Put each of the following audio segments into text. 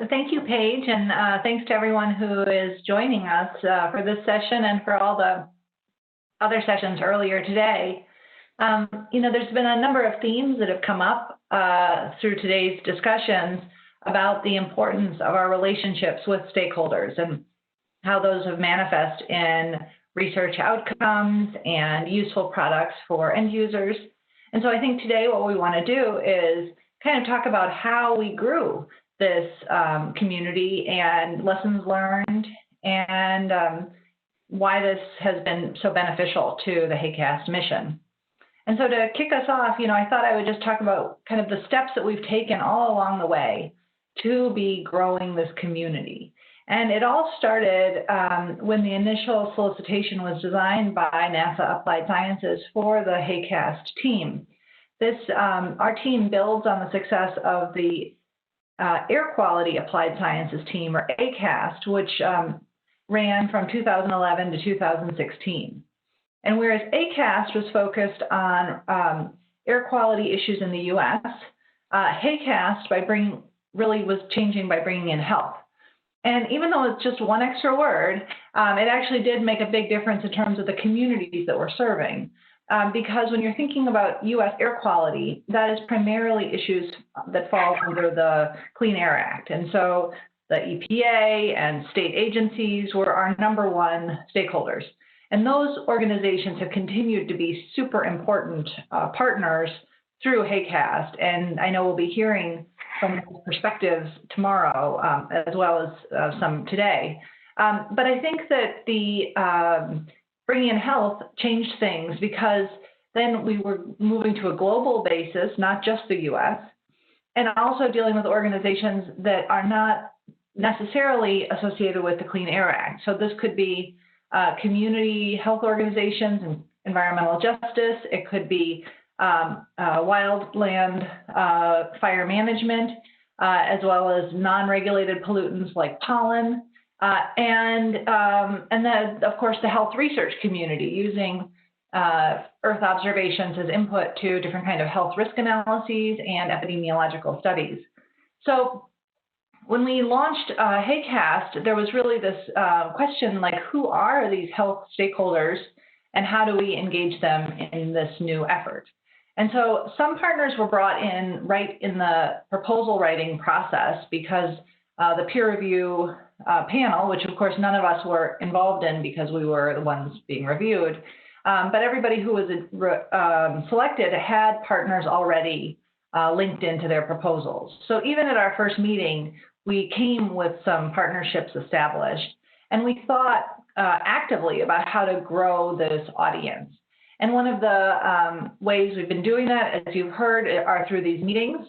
Thank you, Paige, and thanks to everyone who is joining us for this session and for all the other sessions earlier today. There's been a number of themes that have come up through today's discussions about the importance of our relationships with stakeholders and how those have manifest in research outcomes and useful products for end users. And so I think today what we want to do is kind of talk about how we grew this community and lessons learned and why this has been so beneficial to the HAQAST mission. And so to kick us off, I thought I would just talk about kind of the steps that we've taken all along the way to be growing this community. And it all started when the initial solicitation was designed by NASA Applied Sciences for the HAQAST team. Our team builds on the success of the Air Quality Applied Sciences team, or HAQAST, which ran from 2011 to 2016. And whereas HAQAST was focused on air quality issues in the U.S., HAQAST was changing by bringing in health. And even though it's just one extra word, it actually did make a big difference in terms of the communities that we're serving. Because when you're thinking about U.S. air quality, that is primarily issues that fall under the Clean Air Act. And so the EPA and state agencies were our #1 stakeholders. And those organizations have continued to be super important partners through HAQAST. And I know we'll be hearing from perspectives tomorrow as well as some today. But I think that the bringing in health changed things because then we were moving to a global basis, not just the U.S., and also dealing with organizations that are not necessarily associated with the Clean Air Act. So this could be community health organizations and environmental justice. It could be wildland fire management, as well as non-regulated pollutants like pollen. And then, of course, the health research community using Earth observations as input to different kind of health risk analyses and epidemiological studies. So when we launched HAQAST, there was really this question like, who are these health stakeholders and how do we engage them in this new effort? And so some partners were brought in right in the proposal writing process because the peer review panel, which of course none of us were involved in because we were the ones being reviewed, but everybody who was selected had partners already linked into their proposals. So even at our first meeting, we came with some partnerships established, and we thought actively about how to grow this audience. And one of the ways we've been doing that, as you've heard, are through these meetings.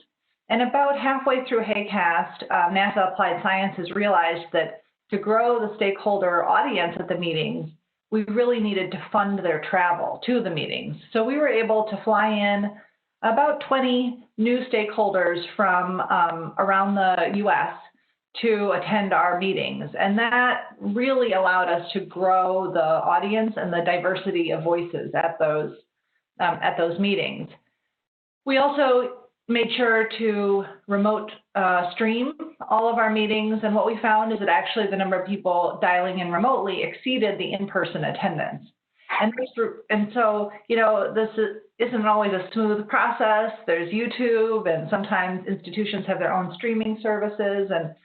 And about halfway through HAQAST, NASA Applied Sciences realized that to grow the stakeholder audience at the meetings, we really needed to fund their travel to the meetings. So we were able to fly in about 20 new stakeholders from around the US to attend our meetings. And that really allowed us to grow the audience and the diversity of voices at those meetings. We also made sure to remote stream all of our meetings. And what we found is that actually the number of people dialing in remotely exceeded the in-person attendance. And so, this isn't always a smooth process. There's YouTube, and sometimes institutions have their own streaming services. And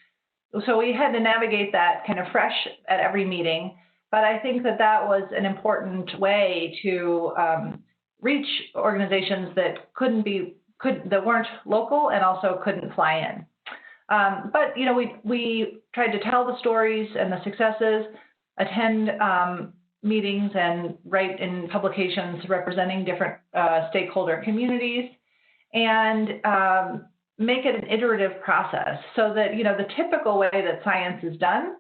so we had to navigate that kind of fresh at every meeting. But I think that that was an important way to reach organizations that that weren't local and also couldn't fly in. But we tried to tell the stories and the successes, attend meetings and write in publications representing different stakeholder communities, and make it an iterative process so that, the typical way that science is done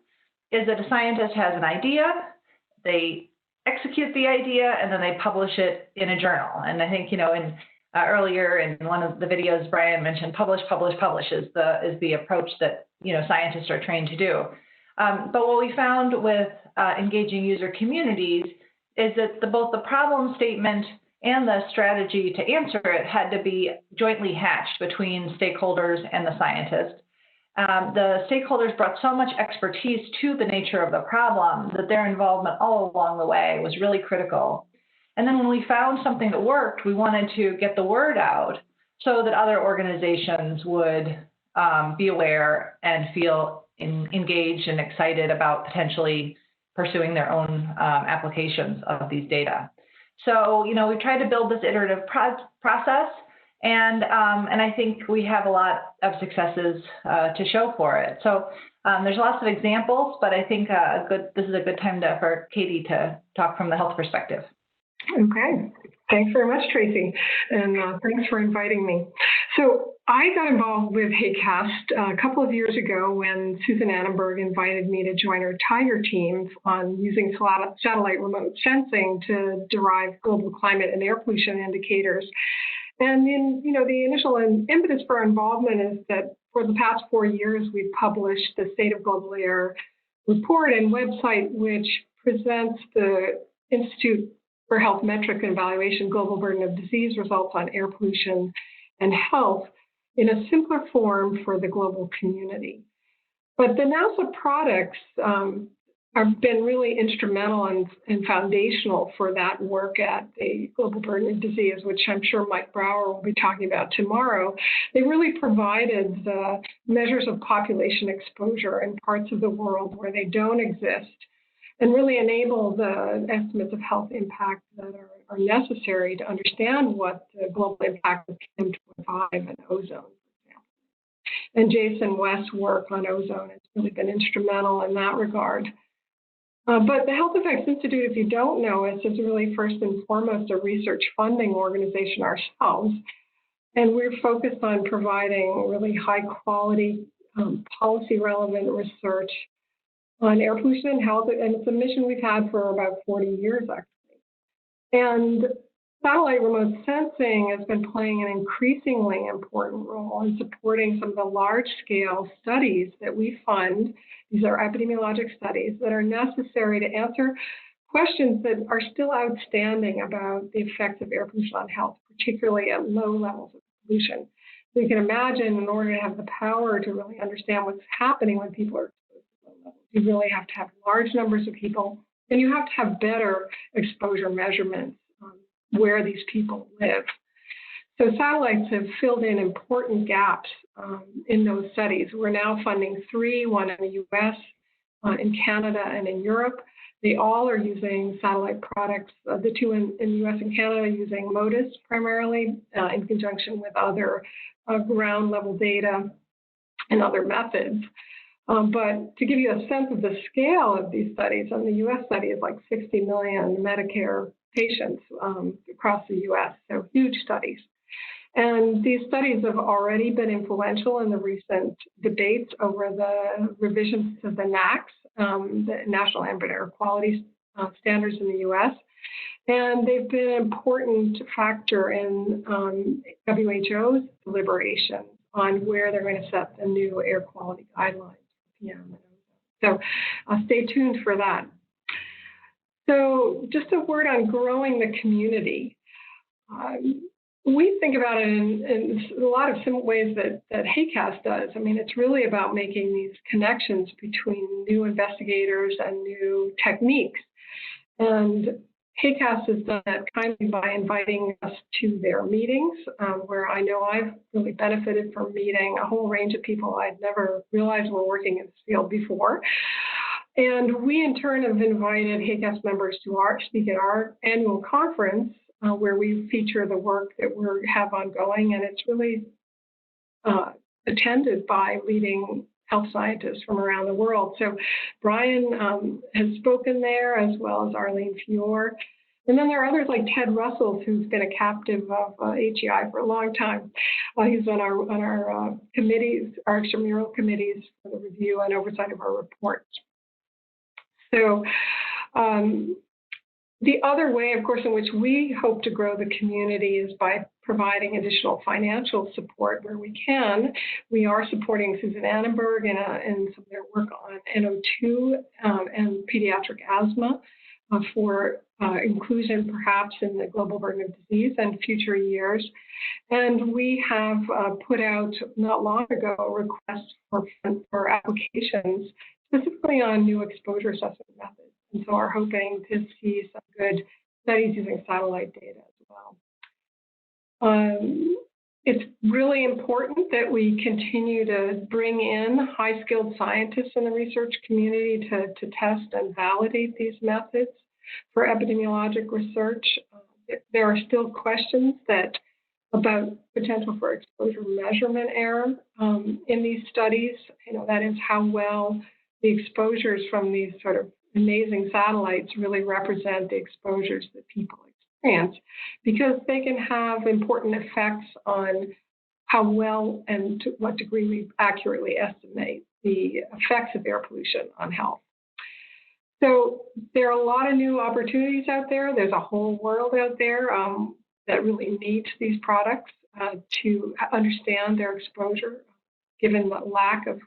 is that a scientist has an idea, they execute the idea, and then they publish it in a journal. And I think, earlier in one of the videos, Bryan mentioned publish, publish, publish is the approach that, scientists are trained to do. But what we found with engaging user communities is that both the problem statement and the strategy to answer it had to be jointly hatched between stakeholders and the scientists. the stakeholders brought so much expertise to the nature of the problem that their involvement all along the way was really critical. And then when we found something that worked, we wanted to get the word out so that other organizations would be aware and feel engaged and excited about potentially pursuing their own applications of these data. So, you know, we tried to build this iterative process, and I think we have a lot of successes to show for it. So there's lots of examples, but I think this is a good time for Katie to talk from the health perspective. Okay. Thanks very much, Tracey, and thanks for inviting me. So I got involved with HAQAST a couple of years ago when Susan Annenberg invited me to join her Tiger team on using satellite remote sensing to derive global climate and air pollution indicators. And the initial impetus for our involvement is that for the past 4 years, we've published the State of Global Air report and website, which presents the Institute for Health Metric and Evaluation Global Burden of Disease results on air pollution and health in a simpler form for the global community. But the NASA products have been really instrumental and foundational for that work at the Global Burden of Disease, which I'm sure Mike Brower will be talking about tomorrow. They really provided the measures of population exposure in parts of the world where they don't exist, and really enable the estimates of health impact that are necessary to understand what the global impact of PM2.5 and ozone, for example. And Jason West's work on ozone has really been instrumental in that regard. But the Health Effects Institute, if you don't know us, is really first and foremost a research funding organization ourselves. And we're focused on providing really high quality, policy relevant research on air pollution and health, and it's a mission we've had for about 40 years, actually. And satellite remote sensing has been playing an increasingly important role in supporting some of the large-scale studies that we fund. These are epidemiologic studies that are necessary to answer questions that are still outstanding about the effects of air pollution on health, particularly at low levels of pollution. So you can imagine, in order to have the power to really understand what's happening when people are you really have to have large numbers of people, and you have to have better exposure measurements where these people live. So satellites have filled in important gaps in those studies. We're now funding 3, one in the US, in Canada, and in Europe. They all are using satellite products, the 2 in the US and Canada using MODIS primarily in conjunction with other ground level data and other methods. But to give you a sense of the scale of these studies, and the U.S. study is like 60 million Medicare patients across the U.S., so huge studies. And these studies have already been influential in the recent debates over the revisions to the NAAQS, the National Ambient Air Quality Standards in the U.S., and they've been an important factor in WHO's deliberations on where they're going to set the new air quality guidelines. So stay tuned for that. So just a word on growing the community. We think about it in a lot of similar ways that HAQAST does. I mean, it's really about making these connections between new investigators and new techniques. And HAQAST has done that kindly by inviting us to their meetings, where I know I've really benefited from meeting a whole range of people I'd never realized were working in this field before. And we, in turn, have invited HAQAST members to speak at our annual conference, where we feature the work that we have ongoing, and it's really attended by leading health scientists from around the world. So Bryan has spoken there, as well as Arlene Fiore. And then there are others like Ted Russell, who's been a captive of HEI for a long time. He's on our committees, our extramural committees for the review and oversight of our reports. So the other way, of course, in which we hope to grow the community is by providing additional financial support where we can. We are supporting Susan Annenberg in some of their work on NO2 and pediatric asthma. for inclusion perhaps in the global burden of disease and future years. And we have put out not long ago a request for applications specifically on new exposure assessment methods. And so are hoping to see some good studies using satellite data as well. It's really important that we continue to bring in high-skilled scientists in the research community to test and validate these methods for epidemiologic research. There are still questions about potential for exposure measurement error in these studies. That is how well the exposures from these sort of amazing satellites really represent the exposures that people experience, because they can have important effects on how well and to what degree we accurately estimate the effects of air pollution on health. So there are a lot of new opportunities out there. There's a whole world out there that really needs these products to understand their exposure, given the lack of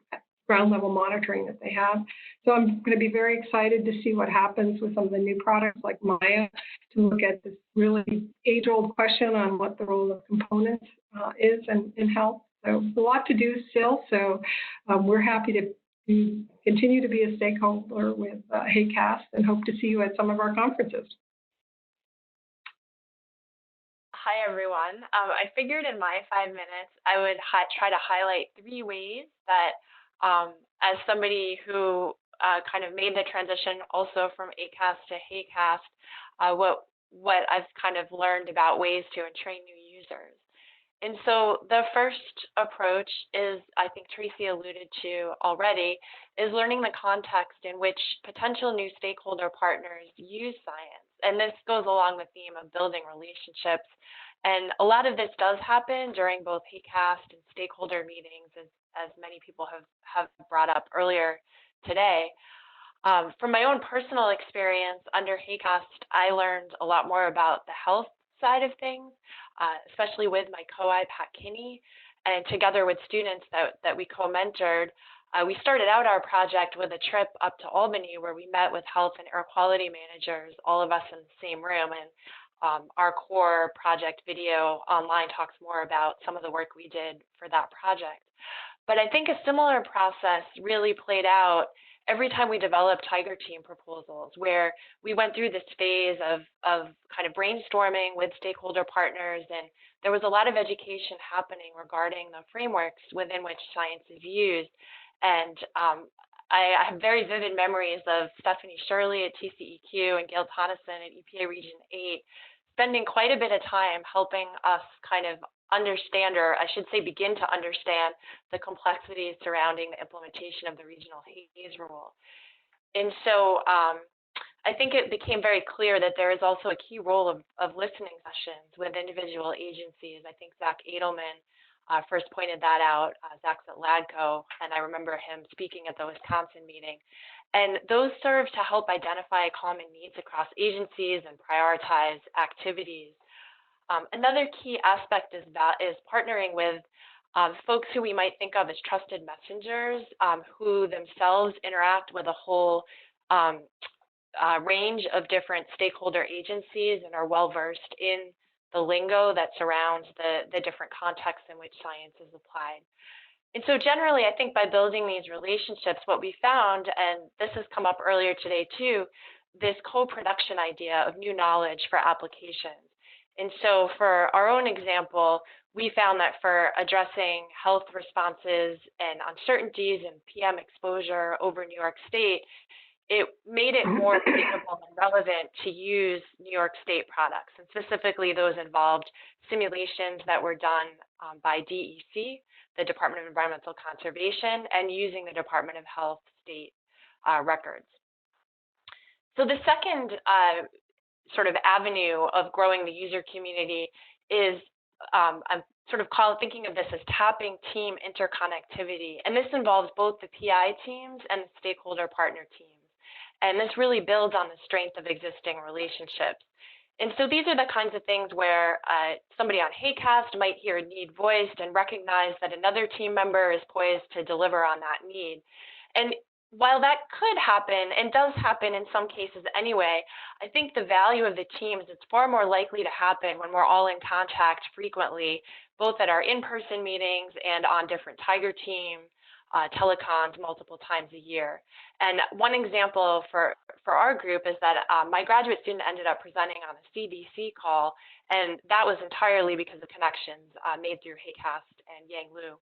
ground level monitoring that they have. So I'm going to be very excited to see what happens with some of the new products like Maya, to look at this really age-old question on what the role of components is in health. So a lot to do still. So we're happy to continue to be a stakeholder with HAQAST and hope to see you at some of our conferences. Hi, everyone. I figured in my 5 minutes, I would try to highlight 3 ways that as somebody who kind of made the transition also from HAQAST to HAQAST, what I've kind of learned about ways to train new users. And so the first approach is, I think Tracey alluded to already, is learning the context in which potential new stakeholder partners use science. And this goes along the theme of building relationships. And a lot of this does happen during both HAQAST and stakeholder meetings, as many people have brought up earlier today. From my own personal experience under HAQAST, I learned a lot more about the health side of things, especially with my co-I, Pat Kinney, and together with students that we co-mentored. We started out our project with a trip up to Albany, where we met with health and air quality managers, all of us in the same room. And our core project video online talks more about some of the work we did for that project. But I think a similar process really played out every time we developed Tiger Team proposals, where we went through this phase of kind of brainstorming with stakeholder partners, and there was a lot of education happening regarding the frameworks within which science is used. And I have very vivid memories of Stephanie Shirley at TCEQ and Gail Tonneson at EPA Region 8 spending quite a bit of time helping us kind of understand, or I should say begin to understand, the complexities surrounding the implementation of the regional haze rule. And so I think it became very clear that there is also a key role of listening sessions with individual agencies. I think Zach Edelman first pointed that out. Zach's at LADCO, and I remember him speaking at the Wisconsin meeting. And those serve to help identify common needs across agencies and prioritize activities. Another key aspect is partnering with folks who we might think of as trusted messengers, who themselves interact with a whole range of different stakeholder agencies and are well-versed in the lingo that surrounds the different contexts in which science is applied. And so generally, I think by building these relationships, what we found, and this has come up earlier today too, this co-production idea of new knowledge for applications. And so for our own example, we found that for addressing health responses and uncertainties in PM exposure over New York State, it made it more applicable and relevant to use New York State products. And specifically, those involved simulations that were done by DEC, the Department of Environmental Conservation, and using the Department of Health state records. So the second sort of avenue of growing the user community is, I'm sort of thinking of this as tapping team interconnectivity. And this involves both the PI teams and the stakeholder partner teams. And this really builds on the strength of existing relationships. And so these are the kinds of things where somebody on HAQAST might hear a need voiced and recognize that another team member is poised to deliver on that need. And while that could happen and does happen in some cases anyway, I think the value of the teams, it's far more likely to happen when we're all in contact frequently, both at our in-person meetings and on different Tiger team telecons multiple times a year. And one example for our group is that my graduate student ended up presenting on a CBC call, and that was entirely because of connections made through HAQAST and Yang Lu.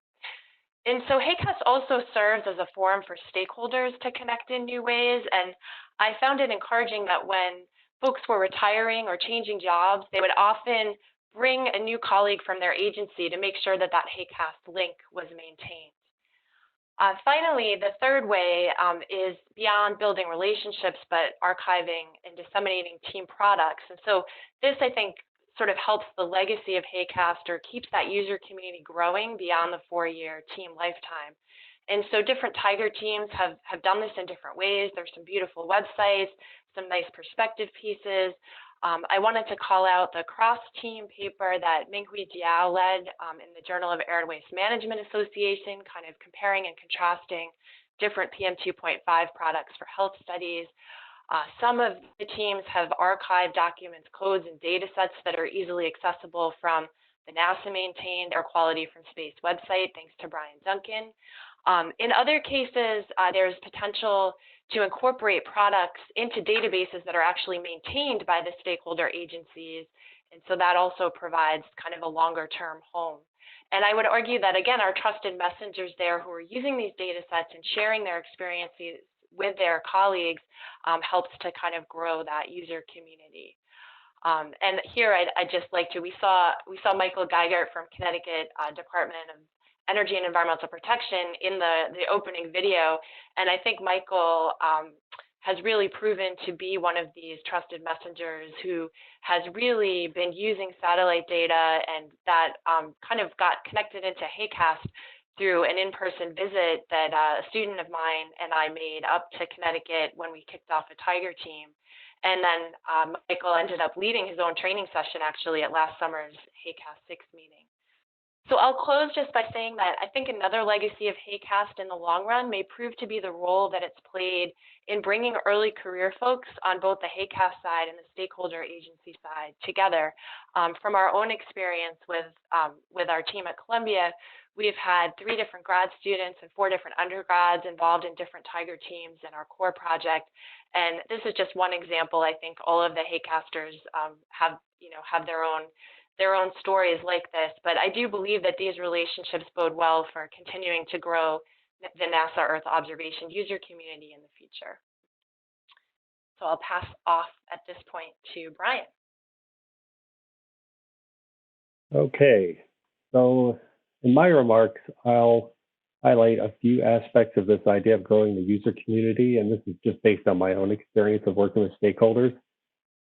And so HAQAST also serves as a forum for stakeholders to connect in new ways. And I found it encouraging that when folks were retiring or changing jobs, they would often bring a new colleague from their agency to make sure that that HAQAST link was maintained. Finally, the third way is beyond building relationships, but archiving and disseminating team products. And so this, I think, sort of helps the legacy of HAQAST or keeps that user community growing beyond the 4-year team lifetime. And so different Tiger teams have done this in different ways. There's some beautiful websites, some nice perspective pieces. I wanted to call out the cross-team paper that Minghui Jiao led in the Journal of Air and Waste Management Association, kind of comparing and contrasting different PM 2.5 products for health studies. Some of the teams have archived documents, codes, and data sets that are easily accessible from the NASA-maintained Air Quality from Space website, thanks to Bryan Duncan. In other cases, there's potential to incorporate products into databases that are actually maintained by the stakeholder agencies, and so that also provides kind of a longer-term home. And I would argue that, again, our trusted messengers there who are using these data sets and sharing their experiences with their colleagues helps to kind of grow that user community. And here I'd just like to, we saw Michael Geigert from Connecticut Department of Energy and Environmental Protection in the opening video. And I think Michael has really proven to be one of these trusted messengers who has really been using satellite data, and that kind of got connected into HAQAST through an in-person visit that a student of mine and I made up to Connecticut when we kicked off a Tiger team. And then Michael ended up leading his own training session actually at last summer's HAQAST 6 meeting. So I'll close just by saying that I think another legacy of HAQAST in the long run may prove to be the role that it's played in bringing early career folks on both the HAQAST side and the stakeholder agency side together. From our own experience with our team at Columbia, we've had 3 different grad students and 4 different undergrads involved in different Tiger teams in our core project. And this is just one example. I think all of the HAQASTers have their own stories like this, but I do believe that these relationships bode well for continuing to grow the NASA Earth observation user community in the future. So I'll pass off at this point to Bryan. Okay, so in my remarks, I'll highlight a few aspects of this idea of growing the user community, and this is just based on my own experience of working with stakeholders.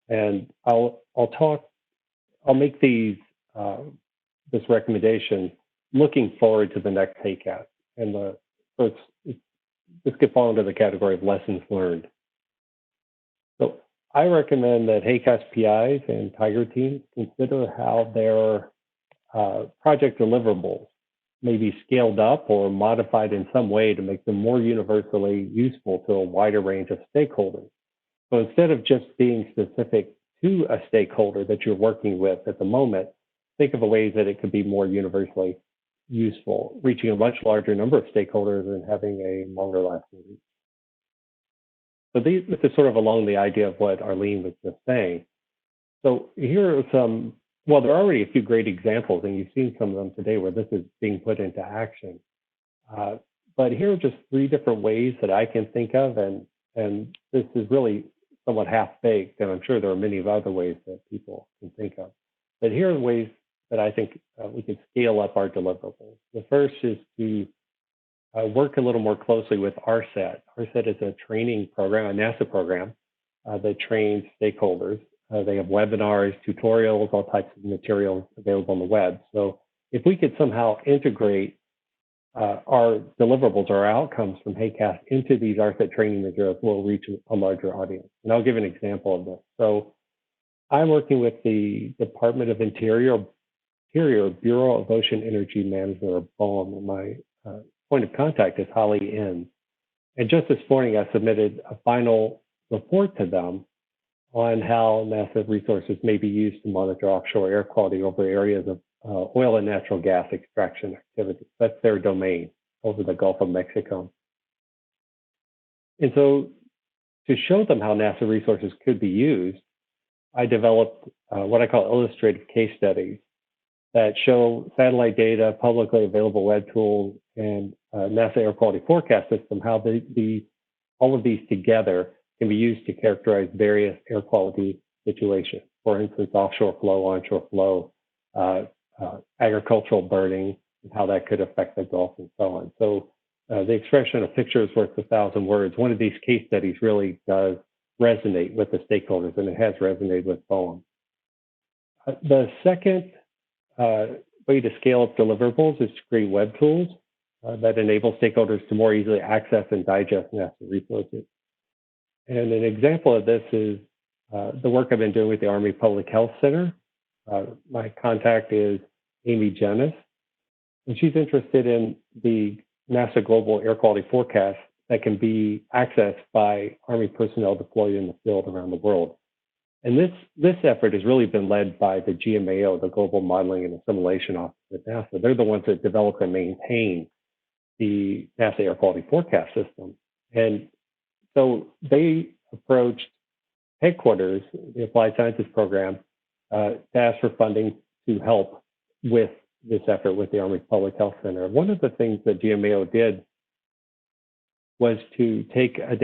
And I'll make this recommendation looking forward to the next HAQAST, and this could fall into the category of lessons learned. So I recommend that HAQAST PIs and Tiger teams consider how their project deliverables may be scaled up or modified in some way to make them more universally useful to a wider range of stakeholders. So instead of just being specific to a stakeholder that you're working with at the moment, think of ways that it could be more universally useful, reaching a much larger number of stakeholders and having a longer lasting reach. So this is sort of along the idea of what Arlene was just saying. So here are some, well, there are already a few great examples, and you've seen some of them today where this is being put into action. But here are just 3 different ways that I can think of, and this is really somewhat half-baked, and I'm sure there are many other ways that people can think of. But here are the ways that I think we can scale up our deliverables. The first is to work a little more closely with RSET. RSET is a training program, a NASA program that trains stakeholders. They have webinars, tutorials, all types of materials available on the web. So if we could somehow integrate our deliverables, our outcomes from HAQAST into these RSET training materials, we'll reach a larger audience. And I'll give an example of this. So I'm working with the Department of Interior Bureau of Ocean Energy Management, or BOEM, and my point of contact is Holly N. And just this morning, I submitted a final report to them on how NASA resources may be used to monitor offshore air quality over areas of oil and natural gas extraction activity. That's their domain over the Gulf of Mexico. And so to show them how NASA resources could be used, I developed what I call illustrative case studies that show satellite data, publicly available web tools, and NASA air quality forecast system, how all of these together can be used to characterize various air quality situations. For instance, offshore flow, onshore flow, agricultural burning, and how that could affect the Gulf and so on. So the expression "a picture is worth 1,000 words," one of these case studies really does resonate with the stakeholders, and it has resonated with BOEM. The second way to scale up deliverables is to create web tools that enable stakeholders to more easily access and digest NASA resources. And an example of this is the work I've been doing with the Army Public Health Center. My contact is Amy Jennis, and she's interested in the NASA Global Air Quality Forecast that can be accessed by Army personnel deployed in the field around the world. And this effort has really been led by the GMAO, the Global Modeling and Assimilation Office at NASA. They're the ones that develop and maintain the NASA Air Quality Forecast System. And so they approached headquarters, the Applied Sciences Program, to ask for funding to help with this effort with the Army Public Health Center. One of the things that GMAO did was to take a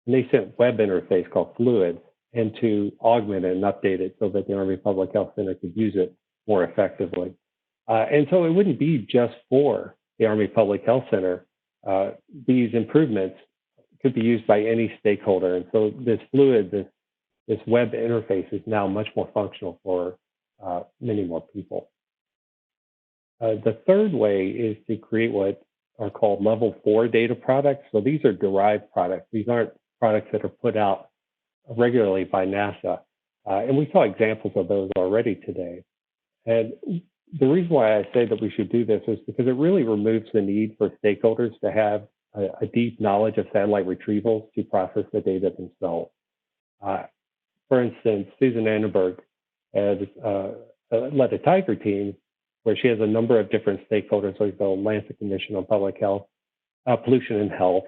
nascent web interface called Fluid and to augment it and update it so that the Army Public Health Center could use it more effectively. And so it wouldn't be just for the Army Public Health Center. These improvements could be used by any stakeholder. And so this Fluid, this web interface is now much more functional for many more people. The third way is to create what are called level 4 data products. So these are derived products. These aren't products that are put out regularly by NASA. And we saw examples of those already today. And the reason why I say that we should do this is because it really removes the need for stakeholders to have a deep knowledge of satellite retrievals to process the data themselves. For instance, Susan Annenberg has led a Tiger team where she has a number of different stakeholders, like the Atlantic Commission on Public Health, Pollution and Health,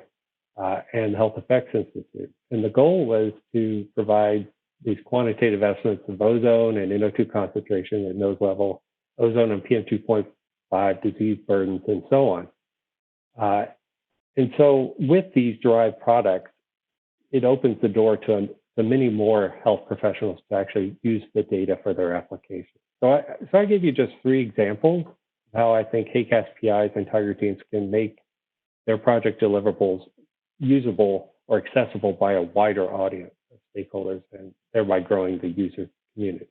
and Health Effects Institute. And the goal was to provide these quantitative estimates of ozone and NO2 concentration at nose level, ozone and PM2.5 disease burdens, and so on. And so with these derived products, it opens the door to many more health professionals to actually use the data for their application. So I gave you just 3 examples of how I think HAQAST PIs and Tiger teams can make their project deliverables usable or accessible by a wider audience of stakeholders, and thereby growing the user community.